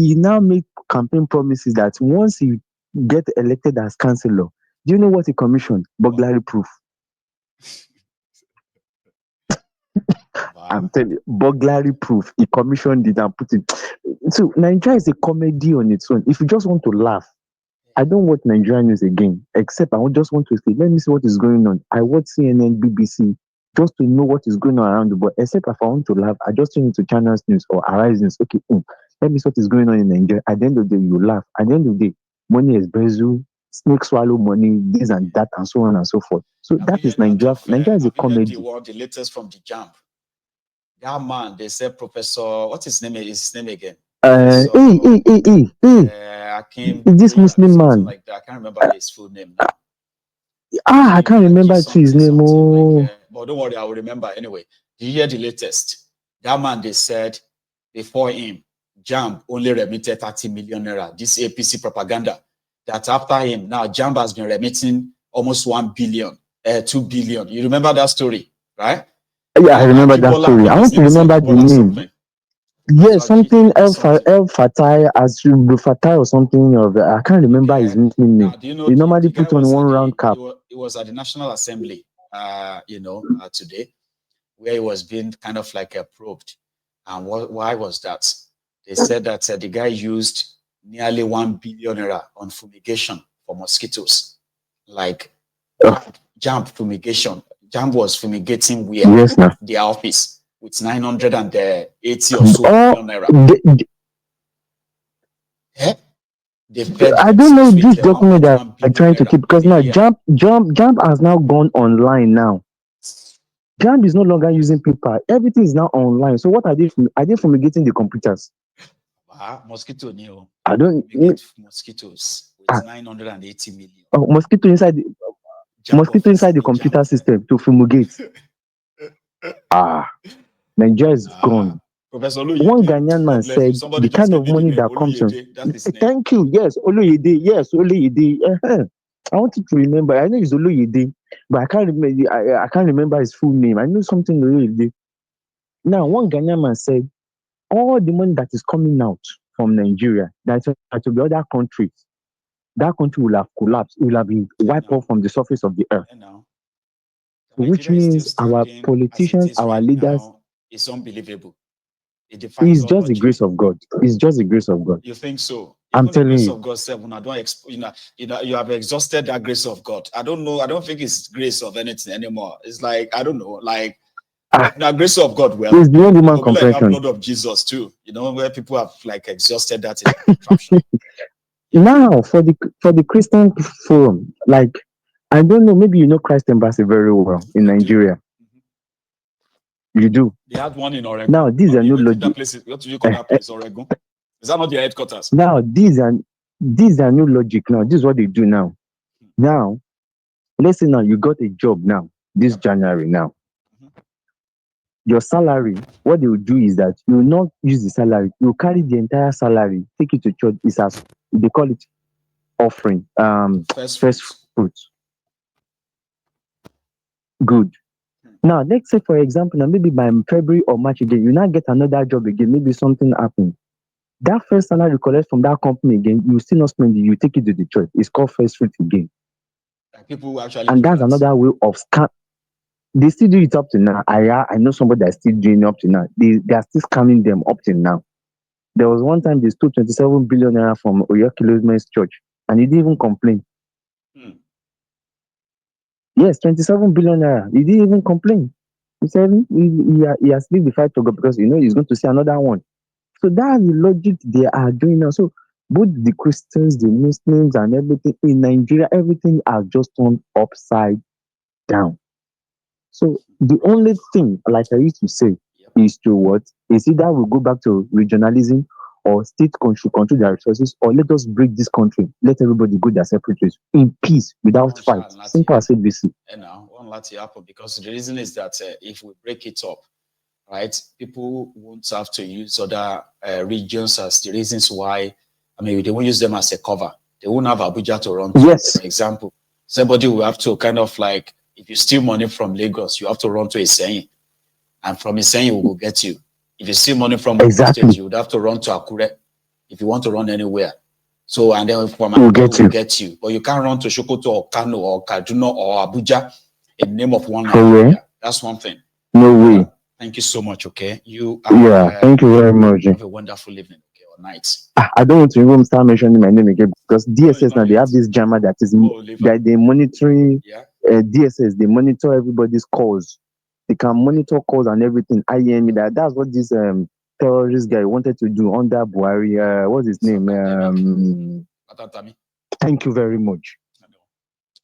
he now make campaign promises that once he get elected as councillor, do you know what he commissioned? What? Burglary proof. Wow. I'm telling you, burglary proof. He commissioned it and put it. So Nigeria is a comedy on its own. If you just want to laugh, I don't watch Nigerian news again, except just want to say, let me see what is going on. I watch CNN, BBC, just to know what is going on around the world. Except if I want to laugh, I just tune into Channels News or Arise News. Okay, let me see what is going on in Nigeria. At the end of the day, you laugh. At the end of the day, money is bezu, snake swallow money, this and that, and so on and so forth. So Have that you is heard that Nigeria. of? Nigeria is a Have you heard comedy. the latest from the jump? That man, they said Professor. What's his name? Is his name again? Professor Akim This Muslim something man. like that. I can't remember his full name now. I can't remember his name. Like, but don't worry, I will remember anyway. Did you hear the latest? That man, they said before him, Jamb only remitted 30 million naira. This APC propaganda. That after him, now Jamb has been remitting almost 1 billion, 2 billion. You remember that story, right? Yeah, I remember that story. I want to remember the name. Yes, something El Fatai, as Fatai or something of I can't remember his Muslim name. Now, do you know he normally the guy put on one round cap. He was at the National Assembly, today, where he was being kind of like probed. And why was that? They said that the guy used nearly 1 billion naira on fumigation for mosquitoes, like Jamb fumigation. Jamb was fumigating where the office with 980 or so million naira. I don't know this document that I'm trying to keep because now Jamb has now gone online now. Jamb is no longer using paper. Everything is now online. So what are they fumigating the computers? Mosquito new. I don't mosquitoes with 980 million. Mosquito inside the computer system to fumigate. Nigeria is gone. Professor One Ghanaian man said the kind of money that comes from. Thank you. Yes, Oloyede. Yes, Oloyede. I wanted to remember. I know it's Oloyede, but I can't remember. I can't remember his full name. I know something Oloyede. Now, one Ghanaian man said all the money that is coming out from Nigeria, that to the other countries, that country will have collapsed. It will have been wiped off from the surface of the earth. Which means our politicians, our leaders. It's unbelievable. It's just the grace of God. It's just the grace of God. You think so? I'm telling you. Of God said, when I don't, you have exhausted that grace of God. I don't know. I don't think it's grace of anything anymore. It's like I don't know. Like the grace of God. Well, it's beyond human comprehension. Like blood of Jesus too. Where people have like exhausted that. Now for the Christian forum, like I don't know. Maybe you know Christ Embassy very well in Nigeria. You do. They had one in Oregon. Now, these are new logic. What do you call that place, Oregon? Is that not their headquarters? Now, these are new logic. Now, this is what they do now. Now, let's say now you got a job now, this January now. Your salary, what they will do is that you will not use the salary. You will carry the entire salary, take it to church. It's as they call it offering. First fruit. Good. Now, let's say, for example, now maybe by February or March again, you now get another job again. Maybe something happened. That first salary you collect from that company again, you still not spend it. You take it to the church. It's called first fruit again. People actually and that's another way of scam. They still do it up to now. I know somebody that's still doing it up to now. They are still scamming them up to now. There was one time they stole 27 billion naira from Oyekilo's church, and he didn't even complain. Yes, 27 billion naira. He didn't even complain. He said he has leave the fight to go because he's going to see another one. So that's the logic they are doing now. So both the Christians, the Muslims, and everything in Nigeria, everything has just turned upside down. So the only thing, like I used to say, is to what? Is either we go back to regionalism or state should control their resources, or let us break this country. Let everybody go their separate ways in peace without fight. Simple as ABC. And now, one lot happen because the reason is that if we break it up, right, people won't have to use other regions as the reasons why. I mean, they won't use them as a cover. They won't have Abuja to run to. Yes. For example, somebody will have to kind of like, if you steal money from Lagos, you have to run to a Seyi. And from a Seyi, we will get you. If you steal money from Ogun State, you would have to run to Akure. if you want to run anywhere. So, and then from We'll Abuja, get you. we'll get you. But you can't run to Sokoto or Kano or Kaduna or Abuja in the name of one For real? Nigeria. That's one thing. No way. Thank you so much, okay? You Yeah, thank you very much. have a wonderful evening, okay, or night. I don't want to even start mentioning my name again because No, it's DSS now not they have yet. this jammer that is Oh, leave that they monitoring Yeah. DSS. They monitor everybody's calls. They can monitor calls and everything. IEM that's what this terrorist guy wanted to do under Buhari. What's his It's a name? pandemic. Patantami. Thank you very much.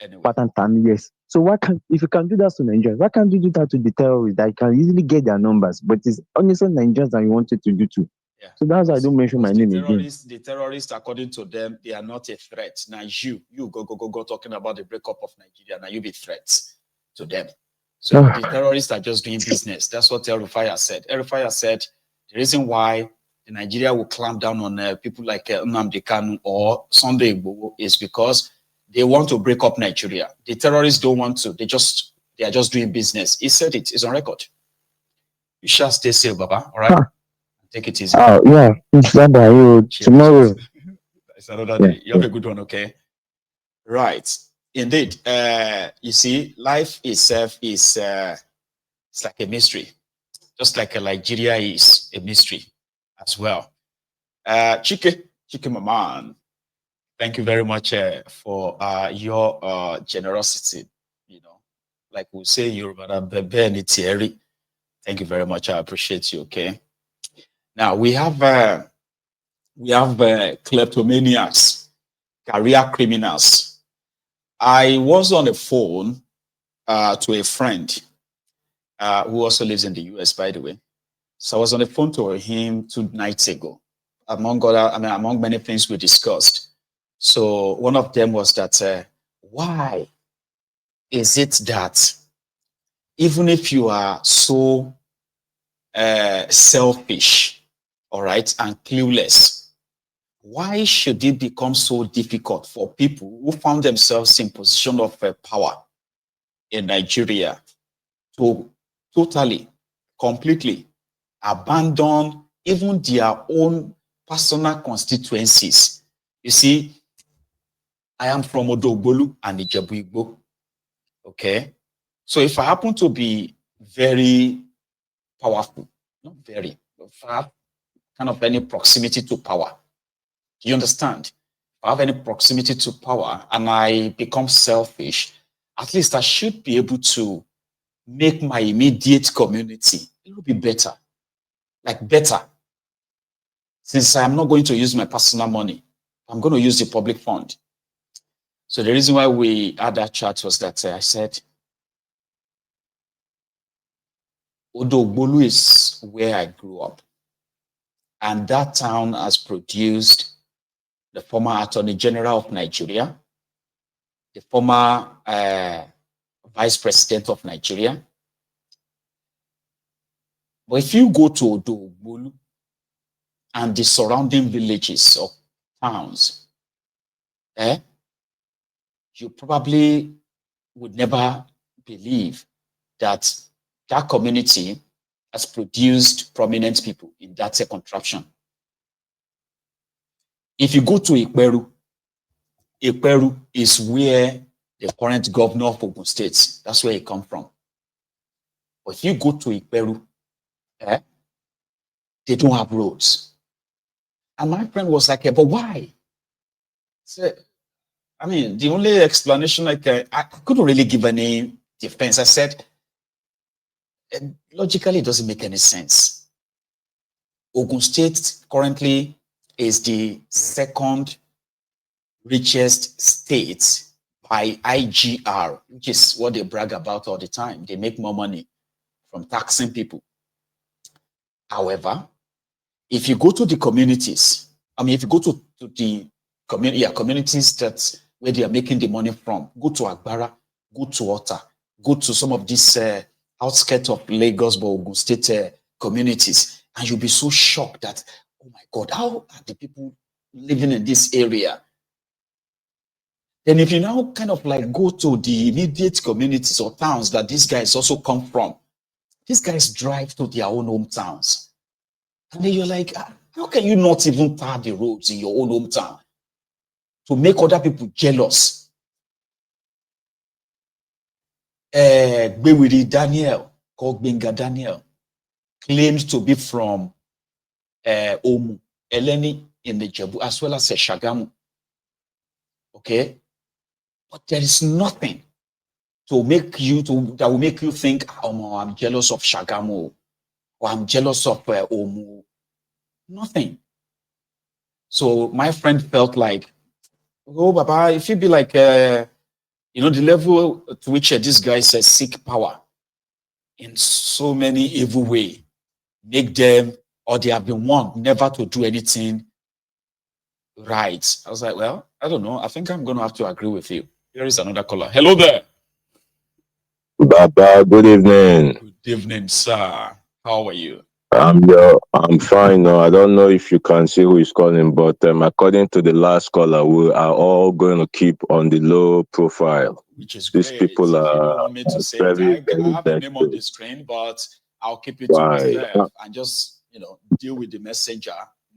Anyway. Patantami, yes. So why can't if you can do that to Nigerians, why can't you do that to the terrorists that can easily get their numbers? But it's only some Nigerians that you wanted to do to. Yeah. So that's why I don't mention my name again. The terrorists, according to them, they are not a threat. Now you go talking about the breakup of Nigeria. Now you be threats to them. So the terrorists are just doing business. That's what El Rufai said. El Rufai said the reason why the Nigeria will clamp down on people like Nnamdi Kanu or Sunday Igboho is because they want to break up Nigeria. The terrorists don't want to. They are just doing business. He said it. It's on record. You shall stay safe, Baba. All right. Take it easy. Oh, yeah. Tomorrow. It's another day. You have a good one, okay? Right. Indeed. You see, life itself is it's like a mystery. Just like Nigeria is a mystery as well. Chike Maman, thank you very much for your generosity. You know, like we say, Yoruba, thank you very much. I appreciate you, okay? Now we have kleptomaniacs, career criminals. I was on the phone to a friend who also lives in the US, by the way. So I was on the phone to him 2 nights ago. Among many things we discussed. So one of them was that why is it that even if you are so selfish, all right, and clueless, why should it become so difficult for people who found themselves in position of power in Nigeria to totally, completely abandon even their own personal constituencies? You see, I am from Odogbolu and Ijebu Igbo, okay? So if I happen to be very powerful, not very, but have kind of any proximity to power, you understand? If I have any proximity to power and I become selfish, at least I should be able to make my immediate community a little bit better. Like better. Since I'm not going to use my personal money, I'm going to use the public fund. So the reason why we had that chat was that I said, Odogbolu is where I grew up. And that town has produced the former Attorney General of Nigeria, the former Vice President of Nigeria. But if you go to Odogbolu and the surrounding villages or towns, you probably would never believe that that community has produced prominent people in that contraption. If you go to Ikperu, Ikperu is where the current governor of Ogun State, that's where he come from. But if you go to Ikperu, they don't have roads. And my friend was like, but why? So, I mean, the only explanation I couldn't really give any defense. I said, logically, it doesn't make any sense. Ogun State currently is the second richest state by IGR, which is what they brag about all the time. They make more money from taxing people. However, if you go to the communities, if you go to the communities that where they are making the money from, go to Agbara, go to Ota, go to some of these outskirts of Lagos, but Ogun State communities, and you'll be so shocked that, oh my God, how are the people living in this area? Then if you now kind of like go to the immediate communities or towns that these guys also come from, these guys drive to their own hometowns. And then you're like, How can you not even tar the roads in your own hometown to make other people jealous? Bewiri Daniel, called Benga Daniel, claims to be from Omu, Eleni in the Jebu, as well as Shagamu. Okay? But there is nothing to make you that will make you think, oh, I'm jealous of Shagamu, or I'm jealous of Omu. Nothing. So my friend felt like, oh, Baba, if you be like, the level to which this guy says seek power in so many evil way, make them, or they have been warned never to do anything right. I was like, well, I don't know. I think I'm going to have to agree with you. Here is another caller. Hello there. Baba, good evening. Good evening, sir. How are you? I'm fine now. I don't know if you can see who is calling, but according to the last caller, we are all going to keep on the low profile. Which is These great. people If you are don't want me to say it, very, I very have a name on the desperate. screen, but I'll keep it to Why? myself and just, deal with the messenger.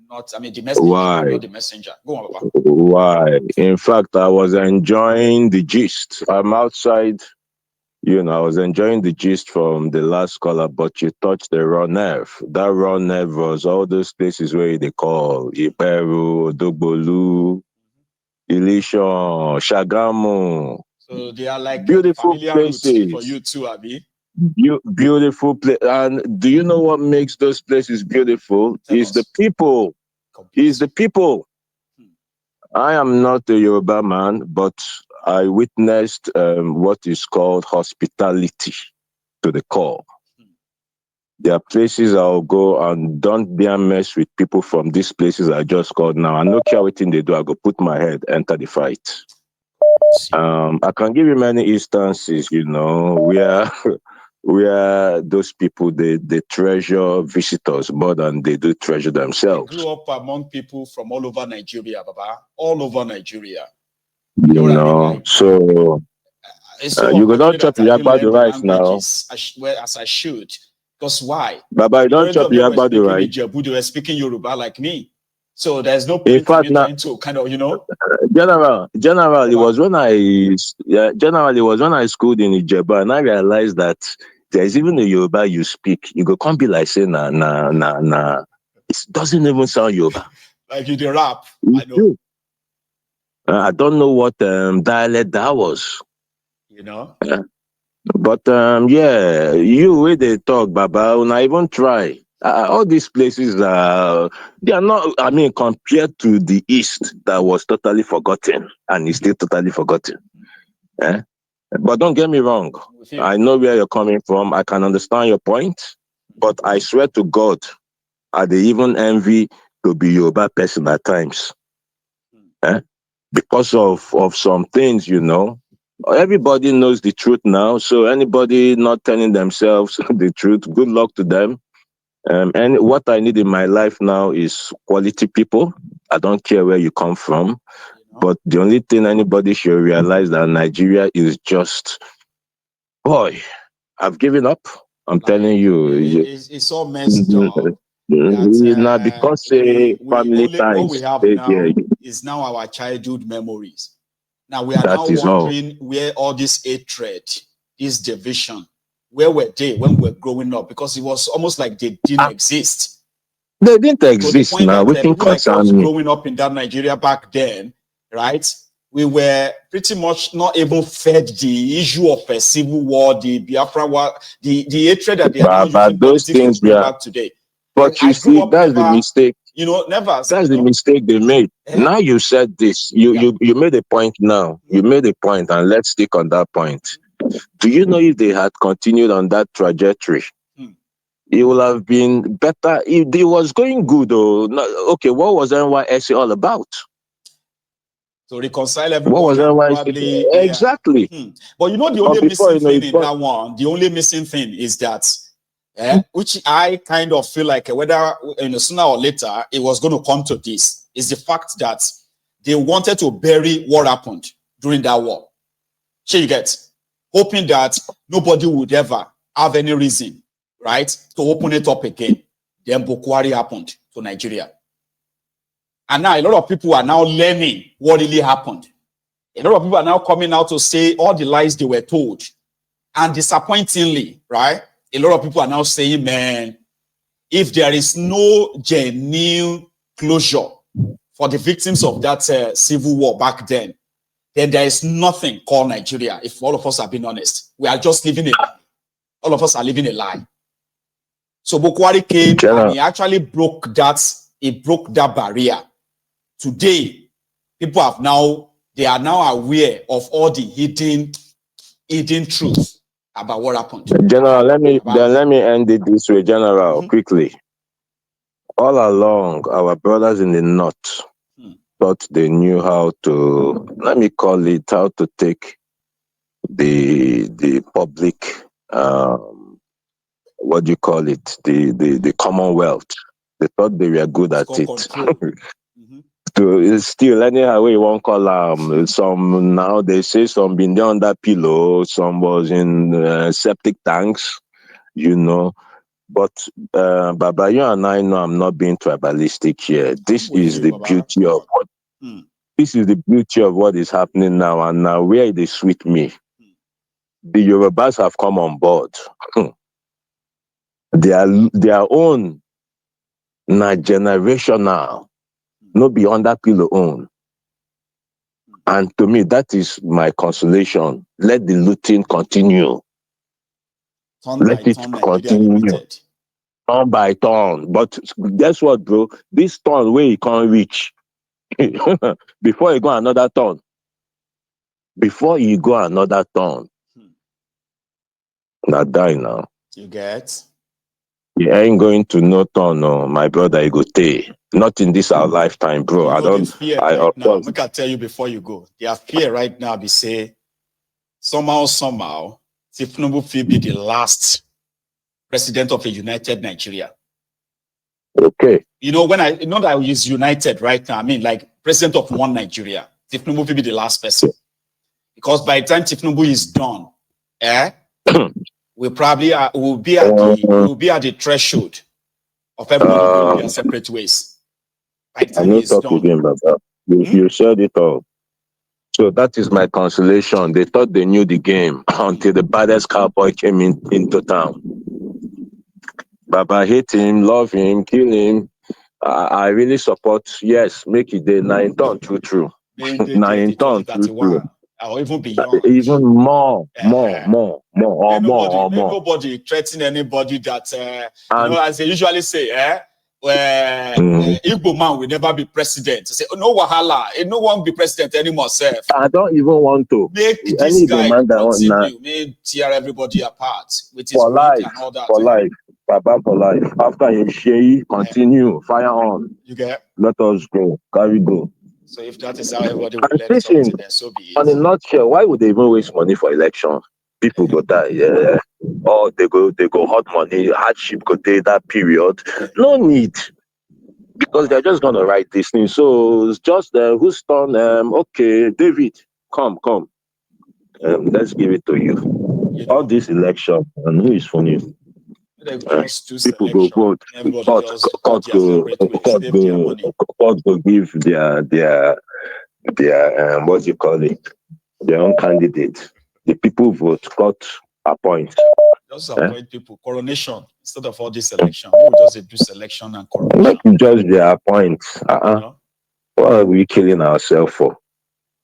The message, Why? not the messenger. Go on, Baba. Why? In fact, I was enjoying the gist. I'm outside. I was enjoying the gist from the last caller, but you touched the raw nerve. That raw nerve was all those places where they call Iperu, Odogbolu, Ilishon, Shagamu. So they are like Beautiful familiar roots for places. you too, Abi. Beautiful place. And do you know what makes those places beautiful? Tell Is the us. people. Is the Complete. people. I am not a Yoruba man, but I witnessed what is called hospitality to the core. There are places I'll go and don't dare mess with people from these places I just called now. I no care what thing they do, I go put my head, enter the fight. I can give you many instances, where where those people they treasure visitors more than they do treasure I themselves. grew up among people from all over Nigeria, Baba. All over Nigeria. You know what I mean? Like, So it's so you go don't unfortunate chop that I your didn't about the learn the rice now. languages as I should. Because why? Baba, you don't Majority chop of them your were about the speaking rice. Ijebu, they were speaking Yoruba like me. So there's no In point in fact, me now, trying to kind of, generally was when generally was when I schooled in Ijebu, and I realized that there is even a Yoruba you speak. You go can't be like saying na. It doesn't even sound Yoruba. like you the rap. I know. True. I don't know what dialect that was. But yeah, you way they talk, Baba, and I even try. All these places they are not. I mean, compared to the East, that was totally forgotten, and is still totally forgotten. Eh? But don't get me wrong. I know where you're coming from. I can understand your point, but I swear to God, I dey even envy to be Yoruba person at times. Because of some things, everybody knows the truth now. So anybody not telling themselves the truth, good luck to them. And what I need in my life now is quality people. I don't care where you come from, but the only thing anybody should realize that Nigeria is just, boy, I've given up. I'm telling you. It's all messed up. Now That because we family only what we ties, have now is now our childhood memories. Now we are that now is wondering where all this hatred, this division, where were they when we were growing up? Because it was almost like they didn't exist. They didn't To the exist point now. that We can people like us concern growing up in that Nigeria back then, right? We were pretty much not even fed the issue of a civil war, the Biafra war, the hatred that they are now using those politics to things bring back today. But I you grew see, up that's the never, mistake. never. That's the mistake they made. Now you said this. You made a point now. You made a point, and let's stick on that point. Do you know if they had continued on that trajectory, it would have been better. If it was going good, okay, what was NYSC all about? To reconcile everyone. What was NYSC? Probably, exactly. But the only missing thing in that one, the only missing thing is that, which I kind of feel like whether sooner or later it was going to come to this, is the fact that they wanted to bury what happened during that war. So you get, hoping that nobody would ever have any reason, right, to open it up again. Then Boko Haram happened to Nigeria. And now a lot of people are now learning what really happened. A lot of people are now coming out to say all the lies they were told. And disappointingly, right, a lot of people are now saying, man, if there is no genuine closure for the victims of that civil war back then there is nothing called Nigeria, if all of us are being honest. We are just living a lie. All of us are living a lie. So Bukwari came and he actually broke that barrier. Today, people they are now aware of all the hidden truths about what happened. General, let me end it this way, General, quickly. All along, our brothers in the north thought they knew how to, let me call it, how to take the public, what do you call it, the Commonwealth. They thought they were good at it. So still, anyhow, we won't call some now they say some been there on that pillow, some was in septic tanks, you know. But Baba, you and I know I'm not being tribalistic here. This is the beauty of what this is the beauty of what is happening now, and now where it is with me. The Yorubas have come on board. Their own not generational, no beyond that pillow own. And to me, that is my consolation. Let the looting continue. Let it continue. Turn by turn. But guess what, bro? This turn where you can't reach. Before you go another turn. Before you go another turn. Not die now. You get? You ain't going to no turn, no, my brother, you go stay. Not in this our lifetime, bro. You know I don't fear right now. I can tell you before you go. Their fear right now be say somehow, Tifnubu will be the last president of a united Nigeria. Okay. You know, when I know that he's united right now, I mean like president of one Nigeria. Tifnubu will be the last person. Because by the time Tifnubu is done, we probably will be at the threshold of everybody going their separate ways. By the time he's done. Again, Baba. You said it all. So that is my consolation. They thought they knew the game until the baddest cowboy came into town. Baba hate him, love him, kill him. I really support. Yes, make it day 9 ton true. 9 ton true. Or even beyond. Even more. Nobody threaten anybody that you know, as they usually say, Igbo man will never be president. Say, oh, no wahala, no one will be president anymore, sir. I don't even want to. Make this guy continue, may tear everybody apart with his life and all that. For life. Baba for life. After Seyi, continue, fire on. You get? Let us go, carry go. So if that is how everybody will let something, then so be it. On a nutshell, why would they even waste money for election? People go die, or they go hot money, hardship go take that period. No need. Because they're just gonna write this thing. So it's just who's turn okay, David, come. Let's give it to you. All this election, and who is funny? People go vote. Court go give their what do you call it? Their own candidate. The people vote, court appoint. Just appoint people. Coronation instead of all this election. We just do selection and coronation. Let you judge their appoint. What are we killing ourselves for?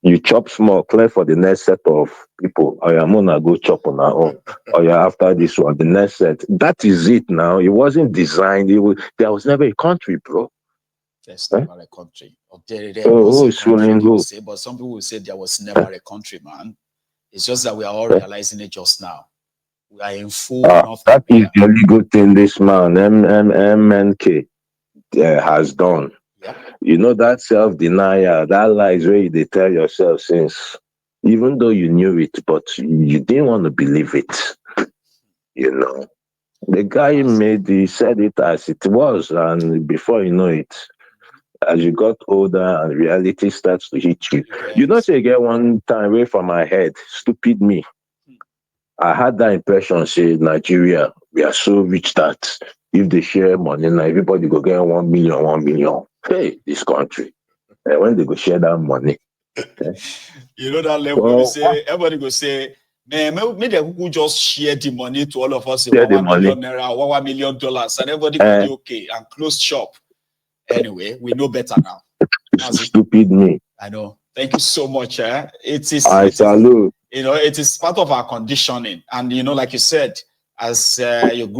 You chop small, clear for the next set of people. Or you're gonna go chop on our own. Or you're after this one, the next set. That is it now. It wasn't designed. There was never a country, bro. There's never a country. There was a country, but some people will say there was never a country, man. It's just that we are all realizing it just now. We are in full. That is the legal thing this man, MNK, has done. Yeah. You know, that self-denial, that lies where they tell yourself since, even though you knew it, but you didn't want to believe it. You know, the guy said it as it was, and before you know it, as you got older and reality starts to hit you, you don't say, get one time away from my head, stupid me. I had that impression, say, Nigeria, we are so rich that if they share money, now everybody go get 1 million. Hey, this country. when they go share that money. You know that level. Well, We say everybody go say, man, maybe who just share the money to all of us in share the $1 million naira, $1 million, and everybody go be okay and close shop. Anyway, we know better now. Stupid me. I know. Thank you so much. It is salute. You know, it is part of our conditioning, and you know, like you said, as you grow